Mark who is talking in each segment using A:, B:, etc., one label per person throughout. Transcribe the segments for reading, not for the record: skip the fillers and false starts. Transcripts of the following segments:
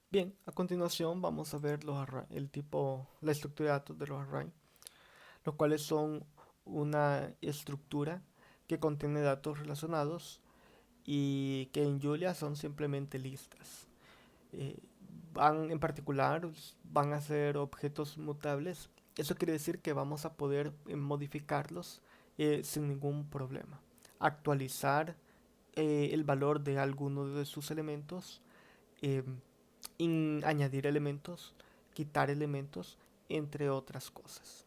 A: Bien, a continuación vamos a ver la estructura de datos de los arrays, los cuales son una estructura que contiene datos relacionados y que en Julia son simplemente listas. Eh, en particular, van a ser objetos mutables. Eso quiere decir que vamos a poder modificarlos sin ningún problema. Actualizar el valor de alguno de sus elementos, eh, añadir elementos, quitar elementos, entre otras cosas.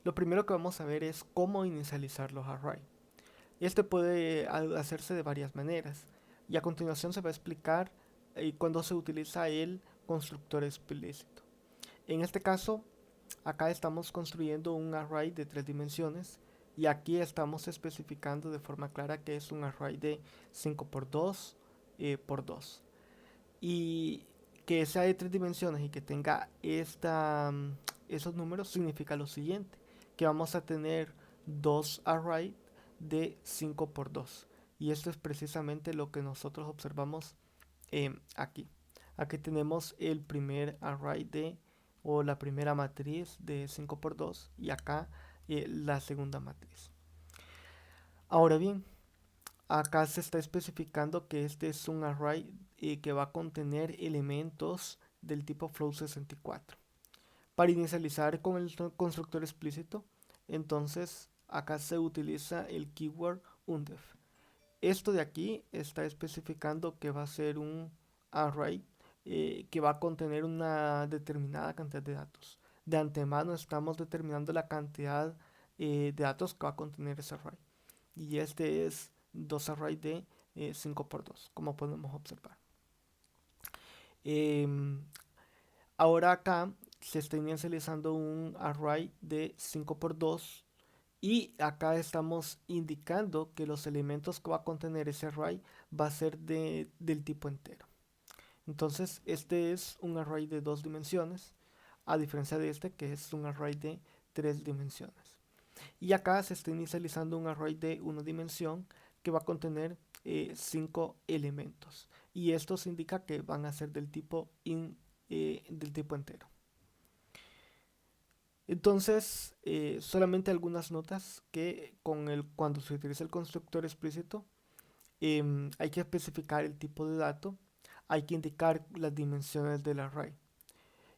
A: Lo primero que vamos a ver es cómo inicializar los arrays. Este puede hacerse de varias maneras y a continuación se va a explicar cuando se utiliza el constructor explícito. En este caso, acá estamos construyendo un array de tres dimensiones y aquí estamos especificando de forma clara que es un array de 5 por 2 por 2. Y que sea de tres dimensiones y que tenga esos números significa lo siguiente, que vamos a tener dos arrays de 5 por 2. Y esto es precisamente lo que nosotros observamos aquí. Aquí tenemos el primer array o la primera matriz de 5 por 2 y acá la segunda matriz. Ahora bien, acá se está especificando que este es un array que va a contener elementos del tipo float64. Para inicializar con el constructor explícito, entonces acá se utiliza el keyword undef. Esto de aquí está especificando que va a ser un array que va a contener una determinada cantidad de datos. De antemano estamos determinando la cantidad de datos que va a contener ese array. Y este es dos arrays de 5 por 2 como podemos observar. Em, Ahora acá se está inicializando un array de 5 por 2 y acá estamos indicando que los elementos que va a contener ese array va a ser del tipo entero. Entonces este es un array de dos dimensiones, a diferencia de este que es un array de tres dimensiones. Y acá se está inicializando un array de una dimensión que va a contener 5 elementos. Y esto se indica que van a ser del tipo entero. Entonces, solamente algunas notas que cuando se utiliza el constructor explícito, hay que especificar el tipo de dato, hay que indicar las dimensiones del array.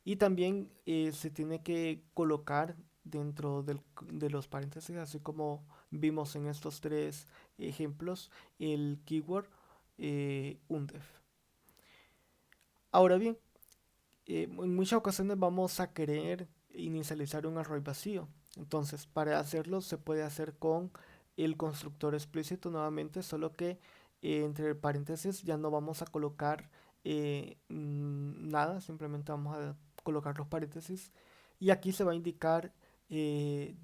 A: Y también se tiene que colocar dentro de los paréntesis, así como vimos en estos tres ejemplos, el keyword undef. Ahora bien, en muchas ocasiones vamos a querer inicializar un array vacío. Entonces, para hacerlo se puede hacer con el constructor explícito nuevamente, solo que entre paréntesis ya no vamos a colocar nada, simplemente vamos a colocar los paréntesis y aquí se va a indicar eh,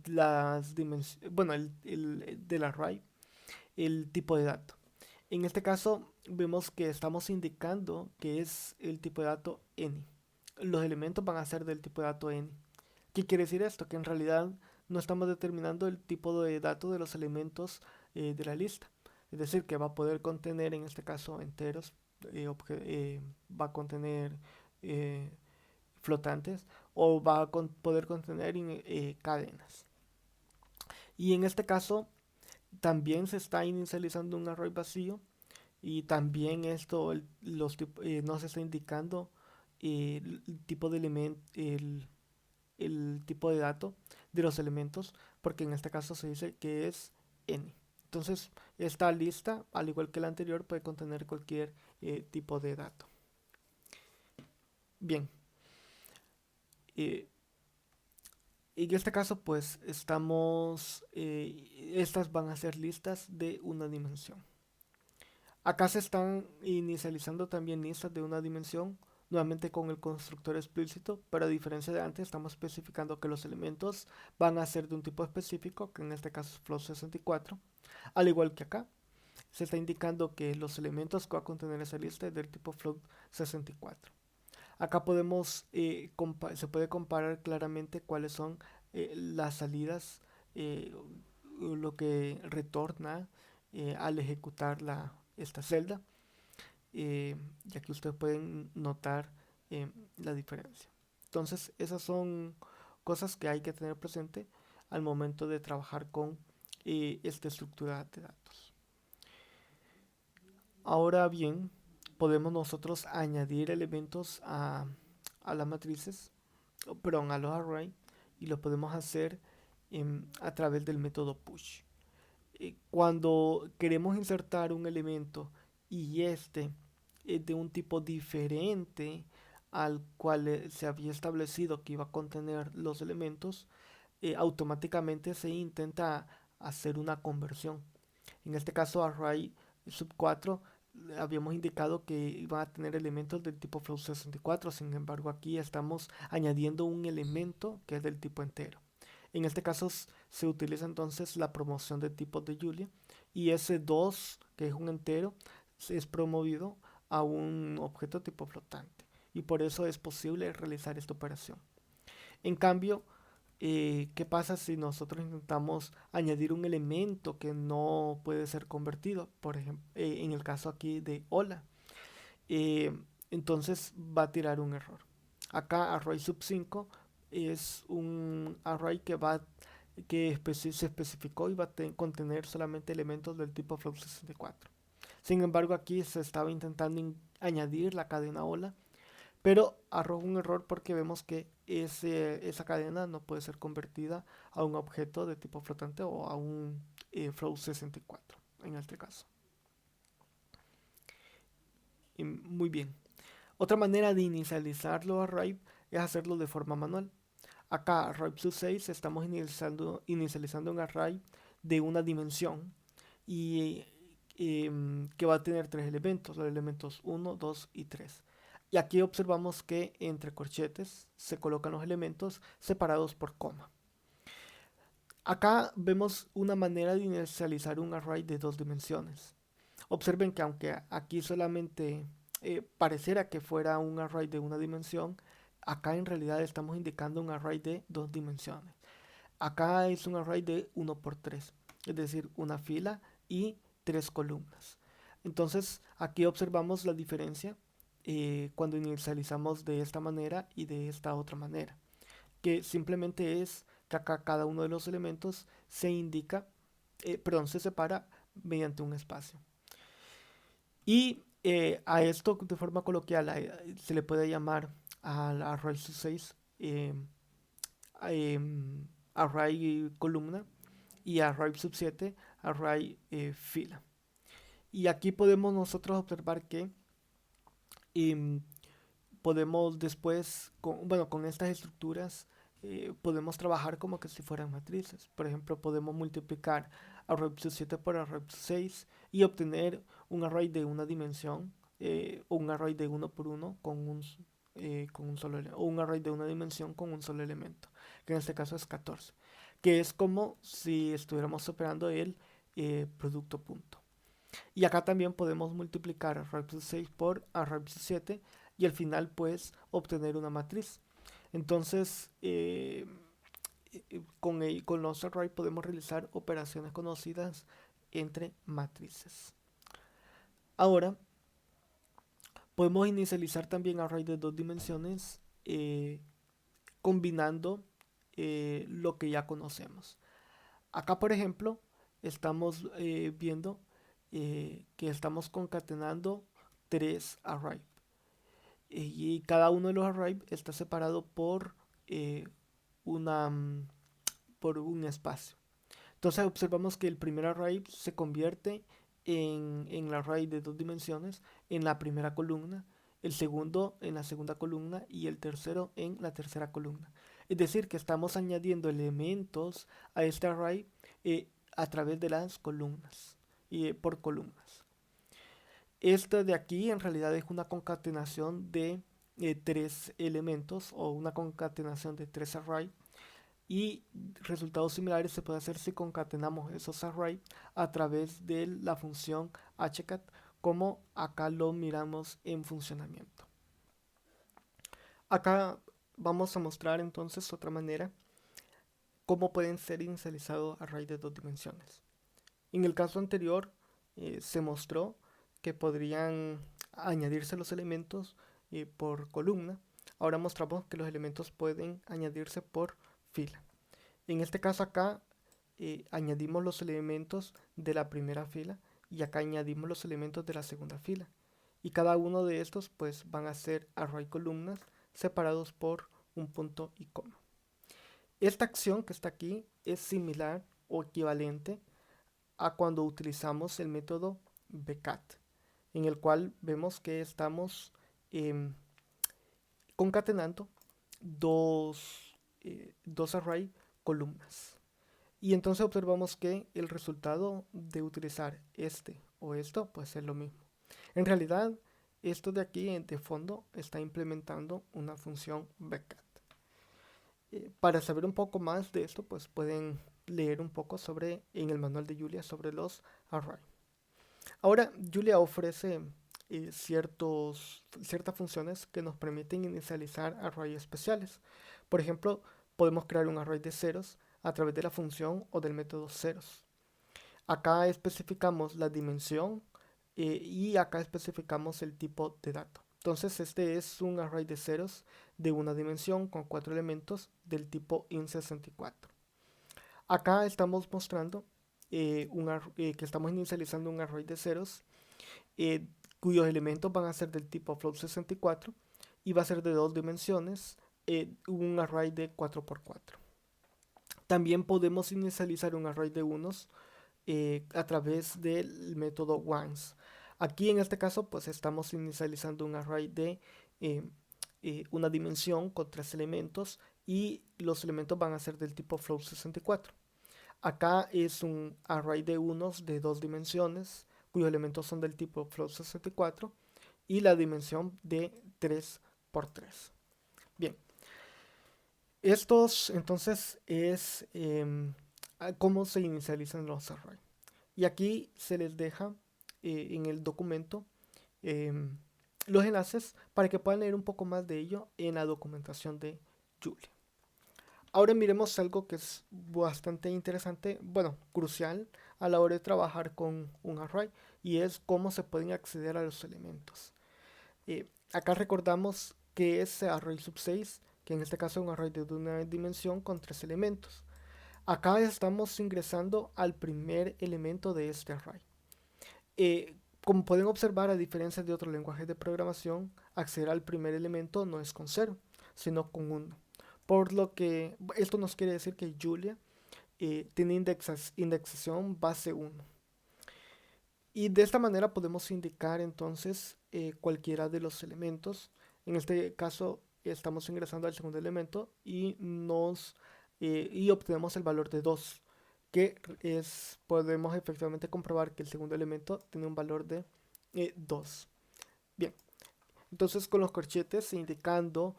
A: las dimensiones, bueno, del array, el tipo de dato. En este caso vemos que estamos indicando que es el tipo de dato any. Los elementos van a ser del tipo de dato any. ¿Qué quiere decir esto? Que en realidad no estamos determinando el tipo de dato de los elementos de la lista. Es decir, que va a poder contener, en este caso, enteros, va a contener eh, flotantes o va a poder contener cadenas. Y en este caso también se está inicializando un array vacío y también esto no se está indicando el tipo de elemento, el tipo de dato de los elementos, porque en este caso se dice que es n. Entonces, esta lista, al igual que la anterior, puede contener cualquier tipo de dato. Bien, eh, en este caso, pues estas van a ser listas de una dimensión. Acá se están inicializando también listas de una dimensión, nuevamente con el constructor explícito, pero a diferencia de antes estamos especificando que los elementos van a ser de un tipo específico, que en este caso es float64, al igual que acá. Se está indicando que los elementos que va a contener esa lista es del tipo float64. Acá se puede comparar claramente cuáles son las salidas, eh, lo que retorna al ejecutar esta celda. y aquí ustedes pueden notar la diferencia. Entonces, esas son cosas que hay que tener presente al momento de trabajar con esta estructura de datos. Ahora bien, podemos nosotros añadir elementos a las matrices, perdón, a los arrays, y lo podemos hacer a través del método push. Cuando queremos insertar un elemento y este es de un tipo diferente al cual se había establecido que iba a contener los elementos, automáticamente se intenta hacer una conversión. En este caso, array sub 4 habíamos indicado que iba a tener elementos del tipo float64, sin embargo aquí estamos añadiendo un elemento que es del tipo entero. En este caso se utiliza entonces la promoción de tipos de Julia y ese 2, que es un entero, es promovido a un objeto tipo flotante y por eso es posible realizar esta operación. En cambio, ¿qué pasa si nosotros intentamos añadir un elemento que no puede ser convertido? Por ejemplo, en el caso aquí de hola, eh, entonces va a tirar un error. Acá array sub 5 es un array se especificó y va a contener solamente elementos del tipo float64. Sin embargo, aquí se estaba intentando añadir la cadena hola, pero arroja un error porque vemos que esa cadena no puede ser convertida a un objeto de tipo flotante o a un float64 en este caso. Y muy bien. Otra manera de inicializar los arrays es hacerlo de forma manual. Acá, array plus 6, estamos inicializando un array de una dimensión y que va a tener tres elementos, los elementos 1, 2 y 3. Y aquí observamos que entre corchetes se colocan los elementos separados por coma. Acá vemos una manera de inicializar un array de dos dimensiones. Observen que aunque aquí solamente pareciera que fuera un array de una dimensión, acá en realidad estamos indicando un array de dos dimensiones. Acá es un array de 1 por 3, es decir, una fila y tres columnas. Entonces aquí observamos la diferencia cuando inicializamos de esta manera y de esta otra manera, que simplemente es que acá cada uno de los elementos se indica, se separa mediante un espacio. Y a esto de forma coloquial se le puede llamar al array 6 array columna y array sub 7 array fila. Y aquí podemos nosotros observar que em, podemos después, con estas estructuras, podemos trabajar como que si fueran matrices. Por ejemplo, podemos multiplicar array sub 7 por array sub 6 y obtener un array de una dimensión o un array de 1 por 1 con un solo o un array de una dimensión con un solo elemento, que en este caso es 14, que es como si estuviéramos operando el producto punto. Y acá también podemos multiplicar array 6 por array 7 y al final pues obtener una matriz. Entonces con los arrays podemos realizar operaciones conocidas entre matrices. Ahora podemos inicializar también array de dos dimensiones combinando lo que ya conocemos. Acá por ejemplo estamos viendo que estamos concatenando tres arrays y cada uno de los arrays está separado eh, una, por un espacio. Entonces observamos que el primer array se convierte en el array de dos dimensiones en la primera columna, el segundo en la segunda columna y el tercero en la tercera columna. Es decir, que estamos añadiendo elementos a este array a través de las columnas y por columnas. Esto de aquí en realidad es una concatenación de tres elementos o una concatenación de tres arrays y resultados similares se puede hacer si concatenamos esos arrays a través de la función hcat como acá lo miramos en funcionamiento. Acá vamos a mostrar entonces otra manera cómo pueden ser inicializados arrays de dos dimensiones. En el caso anterior se mostró que podrían añadirse los elementos por columna, ahora mostramos que los elementos pueden añadirse por fila. En este caso acá añadimos los elementos de la primera fila y acá añadimos los elementos de la segunda fila. Y cada uno de estos pues van a ser array columnas separados por un punto y coma. Esta acción que está aquí es similar o equivalente a cuando utilizamos el método bcat, en el cual vemos que estamos eh, concatenando dos array columnas. Y entonces observamos que el resultado de utilizar este o esto pues es lo mismo. En realidad, esto de aquí de fondo está implementando una función bcat. Para saber un poco más de esto, pues pueden leer un poco en el manual de Julia sobre los array. Ahora, Julia ofrece ciertas funciones que nos permiten inicializar arrays especiales. Por ejemplo, podemos crear un array de ceros a través de la función o del método ceros. Acá especificamos la dimensión y acá especificamos el tipo de dato. Entonces este es un array de ceros de una dimensión con 4 elementos del tipo int64. Acá estamos mostrando que estamos inicializando un array de ceros cuyos elementos van a ser del tipo float64 y va a ser de 2 dimensiones, un array de 4x4. También podemos inicializar un array de unos a través del método once. Aquí en este caso pues estamos inicializando un array de una dimensión con 3 elementos y los elementos van a ser del tipo float64. Acá es un array de unos de 2 dimensiones cuyos elementos son del tipo float64 y la dimensión de 3x3. Bien, estos entonces es cómo se inicializan los arrays. Y aquí se les deja en el documento los enlaces para que puedan leer un poco más de ello en la documentación de Julia. Ahora miremos algo que es bastante interesante, bueno, crucial a la hora de trabajar con un array, y es cómo se pueden acceder a los elementos. Acá recordamos que es array sub 6, que en este caso es un array de una dimensión con 3 elementos. Acá estamos ingresando al primer elemento de este array. Como pueden observar, a diferencia de otros lenguajes de programación, acceder al primer elemento no es con 0, sino con 1. Por lo que esto nos quiere decir que Julia tiene indexación base 1. Y de esta manera podemos indicar entonces cualquiera de los elementos. En este caso estamos ingresando al segundo elemento y obtenemos el valor de 2, que podemos efectivamente comprobar que el segundo elemento tiene un valor de 2. Bien, entonces con los corchetes indicando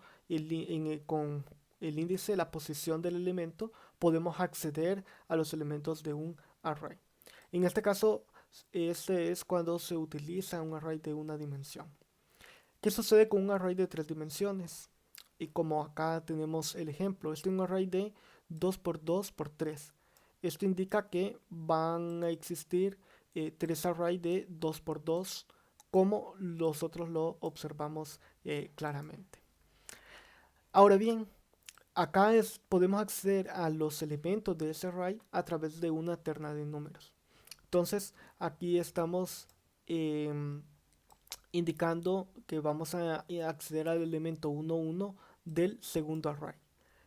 A: con el índice, la posición del elemento, podemos acceder a los elementos de un array. En este caso, este es cuando se utiliza un array de una dimensión. ¿Qué sucede con un array de 3 dimensiones? Y como acá tenemos el ejemplo, este es un array de 2x2x3. Esto indica que van a existir 3 arrays de 2x2, como nosotros lo observamos claramente. Ahora bien, acá podemos acceder a los elementos de ese array a través de una terna de números. Entonces aquí estamos indicando que vamos a acceder al elemento 1, 1 del segundo array.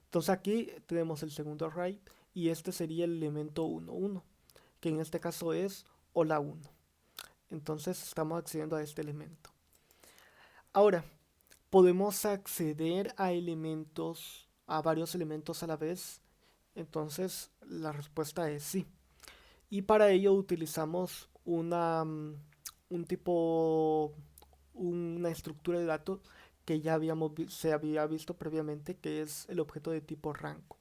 A: Entonces aquí tenemos el segundo array y este sería el elemento 1, 1, que en este caso es hola 1. Entonces estamos accediendo a este elemento. Ahora, podemos acceder a varios elementos a la vez. Entonces la respuesta es sí. Y para ello utilizamos una estructura de datos que ya se había visto previamente, que es el objeto de tipo rango.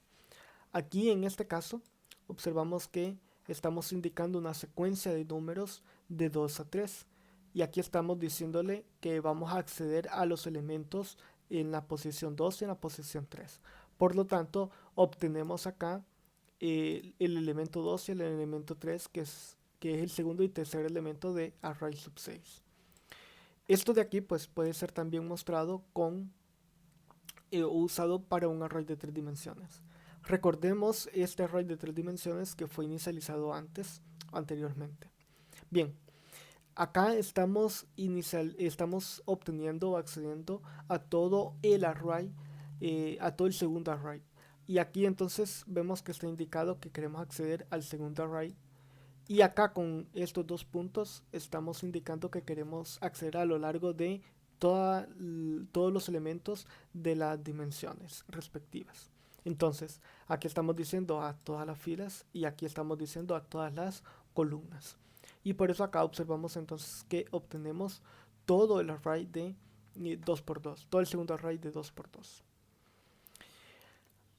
A: Aquí en este caso observamos que estamos indicando una secuencia de números de 2 a 3 y aquí estamos diciéndole que vamos a acceder a los elementos en la posición 2 y en la posición 3. Por lo tanto, obtenemos acá el elemento 2 y el elemento 3, que es el segundo y tercer elemento de array sub 6. Esto de aquí pues puede ser también mostrado con o usado para un array de 3 dimensiones. Recordemos este array de 3 dimensiones que fue inicializado anteriormente. Bien, acá estamos obteniendo o accediendo a todo el array, a todo el segundo array. Y aquí entonces vemos que está indicado que queremos acceder al segundo array. Y acá con estos 2 puntos estamos indicando que queremos acceder a lo largo de todos los elementos de las dimensiones respectivas. Entonces, aquí estamos diciendo a todas las filas y aquí estamos diciendo a todas las columnas. Y por eso acá observamos entonces que obtenemos todo el array de 2 por 2, todo el segundo array de 2 por 2.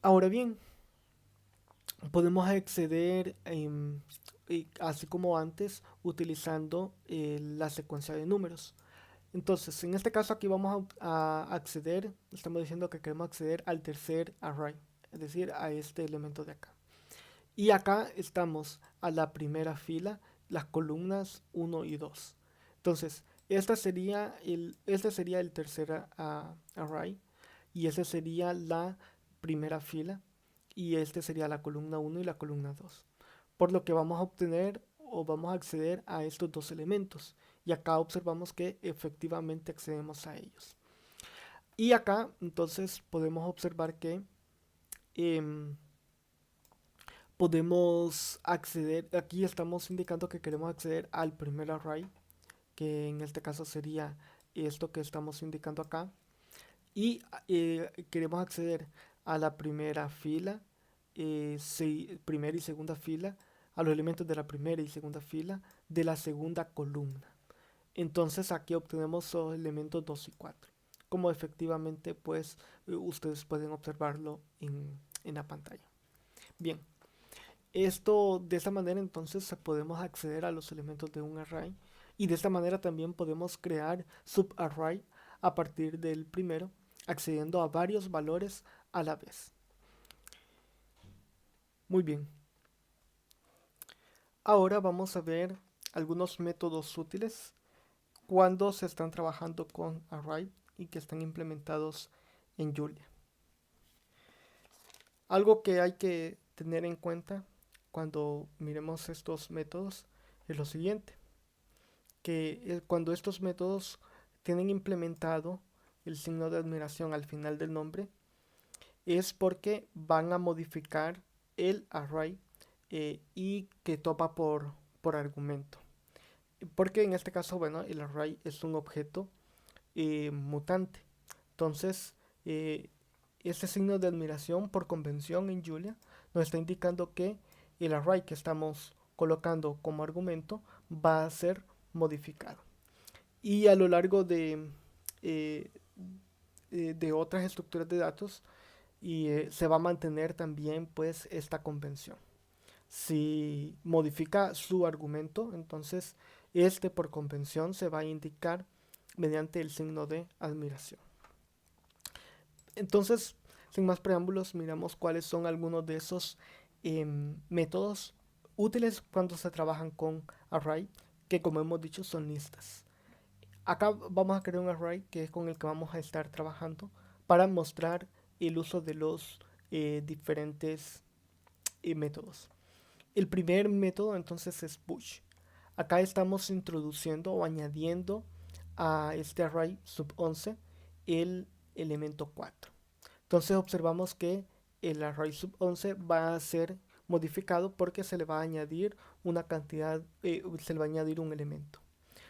A: Ahora bien, podemos acceder, así como antes, utilizando la secuencia de números. Entonces, en este caso aquí vamos a acceder, estamos diciendo que queremos acceder al tercer array, es decir, a este elemento de acá. Y acá estamos a la primera fila, las columnas 1 y 2. Entonces, este sería el tercer array y esta sería la primera fila y este sería la columna 1 y la columna 2. Por lo que vamos a obtener o vamos a acceder a estos 2 elementos. Y acá observamos que efectivamente accedemos a ellos. Y acá entonces podemos observar que em, podemos acceder, aquí estamos indicando que queremos acceder al primer array, que en este caso sería esto que estamos indicando acá. Y queremos acceder a la primera fila, primera y segunda fila, a los elementos de la primera y segunda fila de la segunda columna. Entonces aquí obtenemos los elementos 2 y 4, como efectivamente pues ustedes pueden observarlo en la pantalla. Bien, esto de esta manera entonces podemos acceder a los elementos de un array y de esta manera también podemos crear subarray a partir del primero, accediendo a varios valores a la vez. Muy bien, ahora vamos a ver algunos métodos útiles cuando se están trabajando con array y que están implementados en Julia. Algo que hay que tener en cuenta cuando miremos estos métodos es lo siguiente, que cuando estos métodos tienen implementado el signo de admiración al final del nombre, es porque van a modificar el array y que topa por argumento. Porque en este caso, bueno, el array es un objeto mutante. Entonces, este signo de admiración por convención en Julia nos está indicando que el array que estamos colocando como argumento va a ser modificado. Y a lo largo eh, de otras estructuras de datos se va a mantener también pues esta convención. Si modifica su argumento, entonces este por convención se va a indicar mediante el signo de admiración. Entonces, sin más preámbulos, miramos cuáles son algunos de esos métodos útiles cuando se trabajan con array, que como hemos dicho son listas. Acá vamos a crear un array que es con el que vamos a estar trabajando para mostrar el uso de los diferentes métodos. El primer método entonces es push. Acá estamos introduciendo o añadiendo a este array sub11 el elemento 4. Entonces observamos que el array sub11 va a ser modificado porque se le va a añadir una cantidad, se le va a añadir un elemento.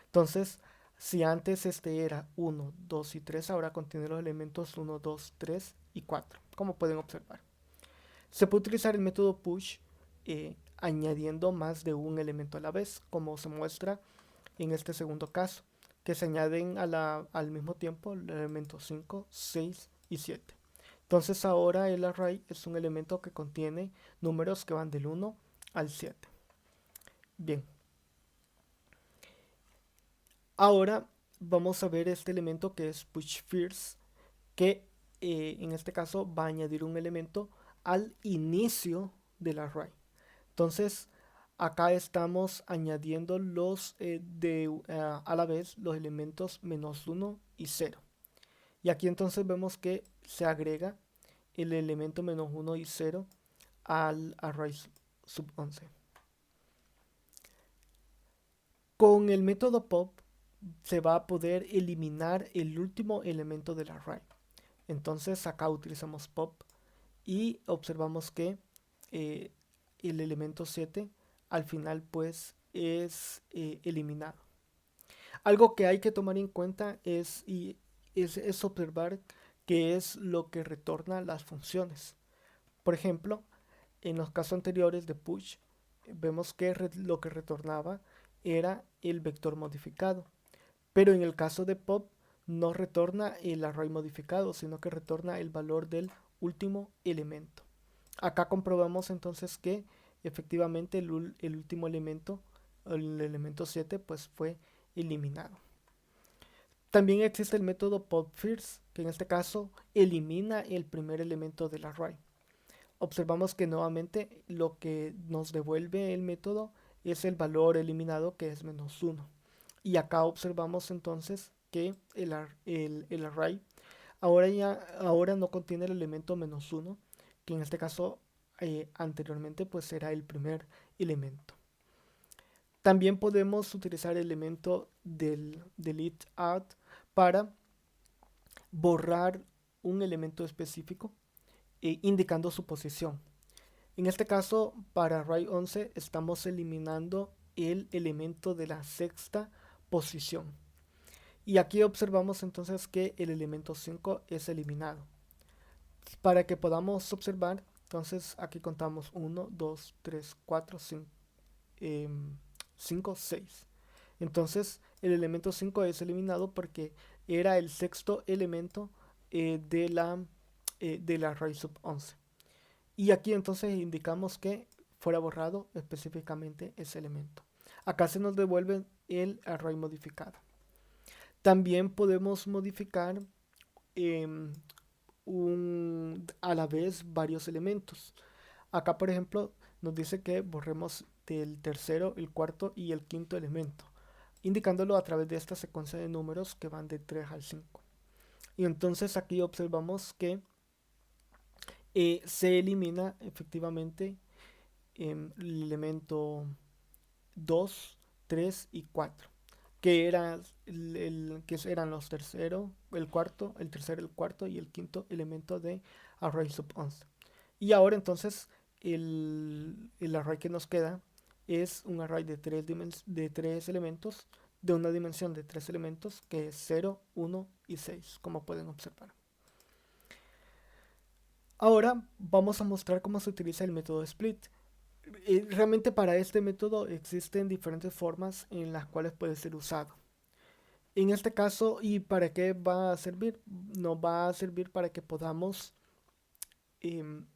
A: Entonces, si antes este era 1, 2 y 3, ahora contiene los elementos 1, 2, 3 y 4, como pueden observar. Se puede utilizar el método push añadiendo más de un elemento a la vez, como se muestra en este segundo caso, que se añaden al mismo tiempo los elementos 5, 6 y 7. Entonces ahora el array es un elemento que contiene números que van del 1 al 7. Bien, ahora vamos a ver este elemento que es push first, que en este caso va a añadir un elemento al inicio del array. Entonces, acá estamos añadiendo a la vez los elementos -1 y 0. Y aquí entonces vemos que se agrega el elemento -1 y 0 al array sub 11. Con el método pop se va a poder eliminar el último elemento del array. Entonces acá utilizamos pop y observamos que eh, el elemento 7 al final pues es eliminado. Algo que hay que tomar en cuenta es observar qué es lo que retorna las funciones. Por ejemplo, en los casos anteriores de push, vemos que lo que retornaba era el vector modificado. Pero en el caso de pop, no retorna el array modificado, sino que retorna el valor del último elemento. Acá comprobamos entonces que efectivamente el último elemento, el elemento 7, pues fue eliminado. También existe el método popFirst, que en este caso elimina el primer elemento del array. Observamos que nuevamente lo que nos devuelve el método es el valor eliminado, que es -1. Y acá observamos entonces que el array ahora no contiene el elemento -1, que en este caso anteriormente pues era el primer elemento. También podemos utilizar el elemento del delete add para borrar un elemento específico indicando su posición. En este caso, para array 11 estamos eliminando el elemento de la sexta posición. Y aquí observamos entonces que el elemento 5 es eliminado. Para que podamos observar, entonces aquí contamos 1, 2, 3, 4, 5, 6. Entonces el elemento 5 es eliminado porque era el sexto elemento de la array sub 11. Y aquí entonces indicamos que fuera borrado específicamente ese elemento. Acá se nos devuelve el array modificado. También podemos modificar eh, a la vez varios elementos. Acá, por ejemplo, nos dice que borremos del tercero, el cuarto y el quinto elemento, indicándolo a través de esta secuencia de números que van de 3 al 5. Y entonces aquí observamos que se elimina efectivamente el elemento 2, 3 y 4, que, que eran los tercero, el cuarto, el tercero, el cuarto y el quinto elemento de array sub 11. Y ahora entonces el array que nos queda es un array de tres elementos, de una dimensión de 3 elementos, que es 0, 1 y 6, como pueden observar. Ahora vamos a mostrar cómo se utiliza el método split. Realmente para este método existen diferentes formas en las cuales puede ser usado. En este caso, ¿y para qué va a servir? Nos va a servir para que podamos em,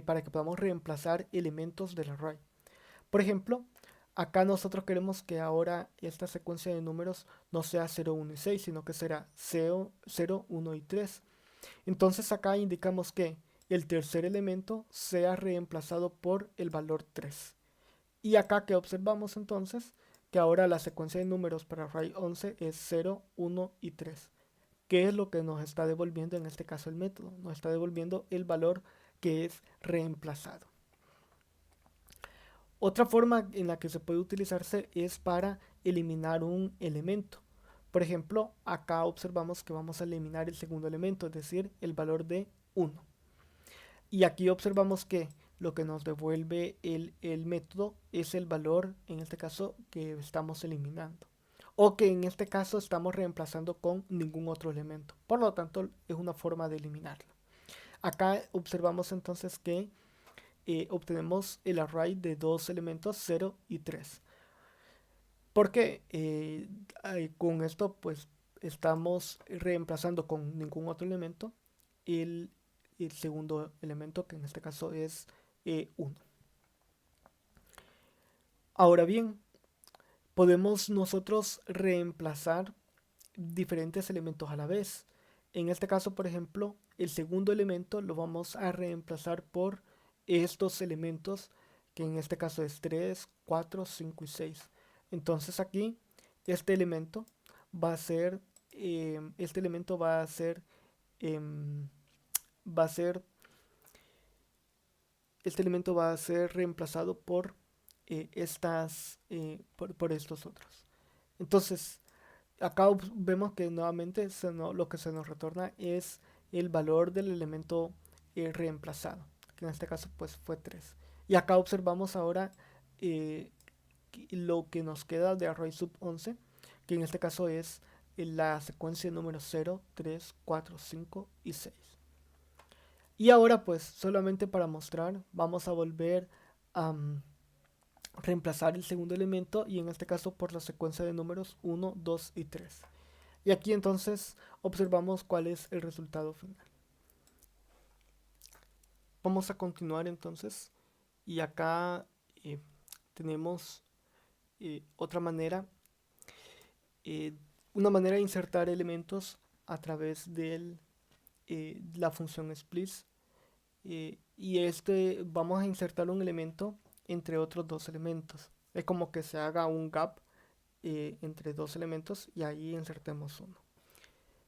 A: para que podamos reemplazar elementos del array. Por ejemplo, acá nosotros queremos que ahora esta secuencia de números no sea 0, 1 y 6, sino que será 0, 0, 1 y 3. Entonces acá indicamos que el tercer elemento sea reemplazado por el valor 3. Y acá que observamos entonces que ahora la secuencia de números para array 11 es 0, 1 y 3. ¿Qué es lo que nos está devolviendo en este caso el método? Nos está devolviendo el valor que es reemplazado. Otra forma en la que se puede utilizarse es para eliminar un elemento. Por ejemplo, acá observamos que vamos a eliminar el segundo elemento, es decir, el valor de 1. Y aquí observamos que lo que nos devuelve el método es el valor, en este caso, que estamos eliminando. O que en este caso estamos reemplazando con ningún otro elemento. Por lo tanto, es una forma de eliminarlo. Acá observamos entonces que obtenemos el array de dos elementos 0 y 3. Porque con esto pues estamos reemplazando con ningún otro elemento el, el segundo elemento, que en este caso es 1. Ahora bien, podemos nosotros reemplazar diferentes elementos a la vez. En este caso, por ejemplo, el segundo elemento lo vamos a reemplazar por estos elementos que en este caso es 3, 4, 5 y 6. Entonces aquí este elemento va a ser, este elemento em, va a ser, este elemento va a ser reemplazado por estos otros. Entonces, acá vemos que nuevamente lo que se nos retorna es el valor del elemento reemplazado, que en este caso pues fue 3. Y acá observamos ahora eh, lo que nos queda de array sub 11, que en este caso es la secuencia número 0, 3, 4, 5 y 6. Y ahora pues solamente para mostrar vamos a volver a reemplazar el segundo elemento y en este caso por la secuencia de números 1, 2 y 3. Y aquí entonces observamos cuál es el resultado final. Vamos a continuar entonces y acá eh, tenemos otra manera, eh, una manera de insertar elementos a través de la función splice. Y vamos a insertar un elemento entre otros dos elementos. Es como que se haga un gap entre dos elementos y ahí insertemos uno.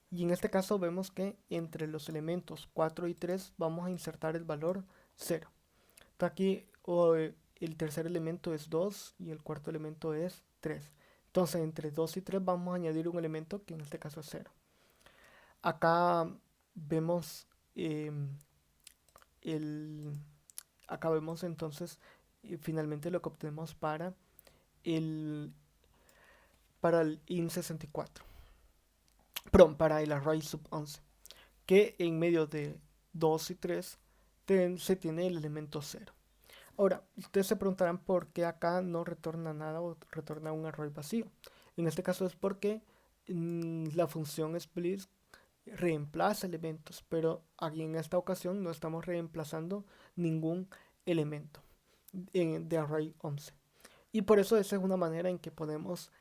A: Y en este caso vemos que entre los elementos 4 y 3 vamos a insertar el valor 0. Aquí el tercer elemento es 2 y el cuarto elemento es 3. Entonces entre 2 y 3 vamos a añadir un elemento que en este caso es 0. Acá vemos em, el, acá vemos entonces finalmente lo que obtenemos el, para el IN64. Perdón, para el array sub 11. Que en medio de 2 y 3 se tiene el elemento 0. Ahora, ustedes se preguntarán por qué acá no retorna nada o retorna un array vacío. En este caso es porque la función split reemplaza elementos, pero aquí en esta ocasión no estamos reemplazando ningún elemento de array 11. Y por eso esa es una manera en que podemos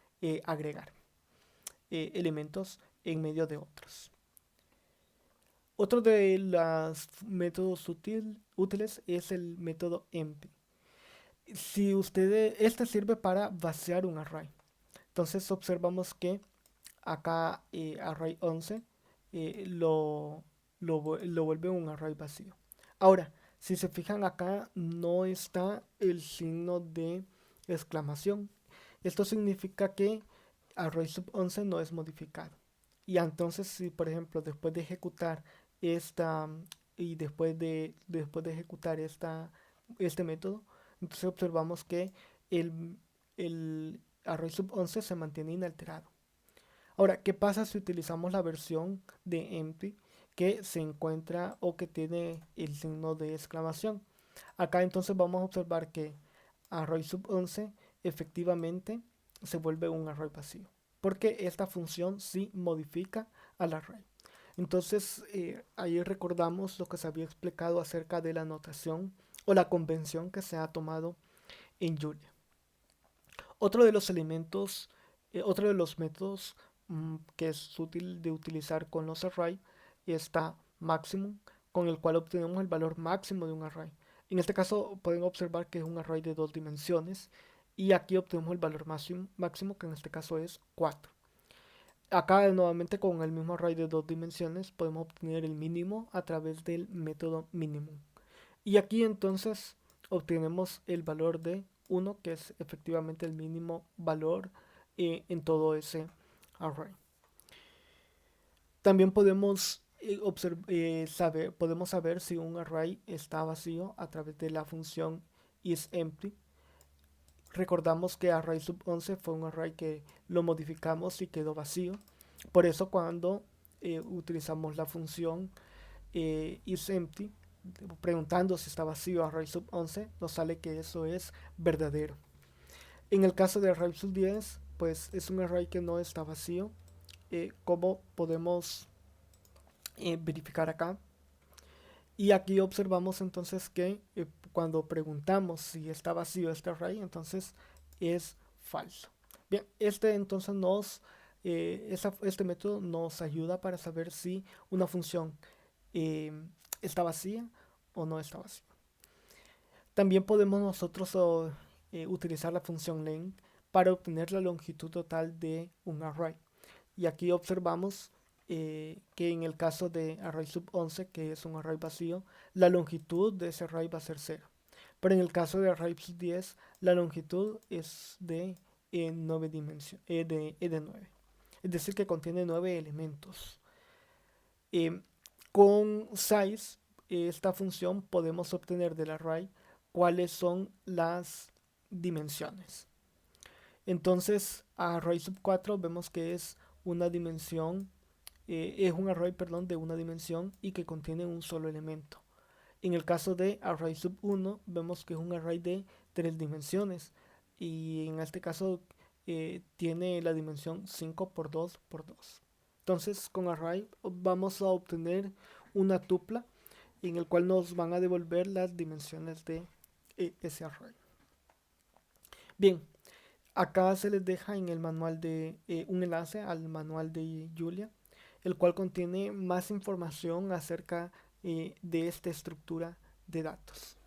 A: agregar elementos en medio de otros. Otro de los métodos útiles es el método empty. Si este sirve para vaciar un array. Entonces observamos que acá array 11 lo vuelve un array vacío. Ahora, si se fijan acá no está el signo de exclamación. Esto significa que array sub 11 no es modificado. Y entonces si por ejemplo después de ejecutar esta y después de ejecutar este método, entonces observamos que el array sub 11 se mantiene inalterado. Ahora, ¿qué pasa si utilizamos la versión de empty que se encuentra o que tiene el signo de exclamación? Acá entonces vamos a observar que array sub 11 efectivamente se vuelve un array vacío, porque esta función sí modifica al array. Entonces ahí recordamos lo que se había explicado acerca de la notación o la convención que se ha tomado en Julia. Otro de los elementos, otro de los métodos que es útil de utilizar con los array está maximum, con el cual obtenemos el valor máximo de un array. En este caso pueden observar que es un array de dos dimensiones y aquí obtenemos el valor máximo que en este caso es 4. Acá nuevamente con el mismo array de dos dimensiones podemos obtener el mínimo a través del método minimum. Y aquí entonces obtenemos el valor de 1, que es efectivamente el mínimo valor en todo ese array. También podemos saber si un array está vacío a través de la función isEmpty. Recordamos que array sub 11 fue un array que lo modificamos y quedó vacío. Por eso cuando utilizamos la función isEmpty, preguntando si está vacío array sub 11, nos sale que eso es verdadero. En el caso de array sub 10, pues es un array que no está vacío. ¿Cómo podemos verificar acá? Y aquí observamos entonces que cuando preguntamos si está vacío este array, entonces es falso. Bien, este método nos ayuda para saber si una función está vacía o no está vacía. También podemos nosotros utilizar la función len para obtener la longitud total de un array. Y aquí observamos que en el caso de array sub 11, que es un array vacío, la longitud de ese array va a ser cero. Pero en el caso de array sub 10, la longitud es de 9 dimensiones, de 9. Es decir, que contiene 9 elementos. Eh, con size, esta función, podemos obtener del array cuáles son las dimensiones. Entonces, a array sub 4 vemos que es una dimensión, es un array, perdón, de una dimensión y que contiene un solo elemento. En el caso de array sub 1 vemos que es un array de 3 dimensiones y en este caso tiene la dimensión 5 por 2 por 2. Entonces con array vamos a obtener una tupla en el cual nos van a devolver las dimensiones de ese array. Bien, acá se les deja en el manual de un enlace al manual de Julia, el cual contiene más información acerca de esta estructura de datos.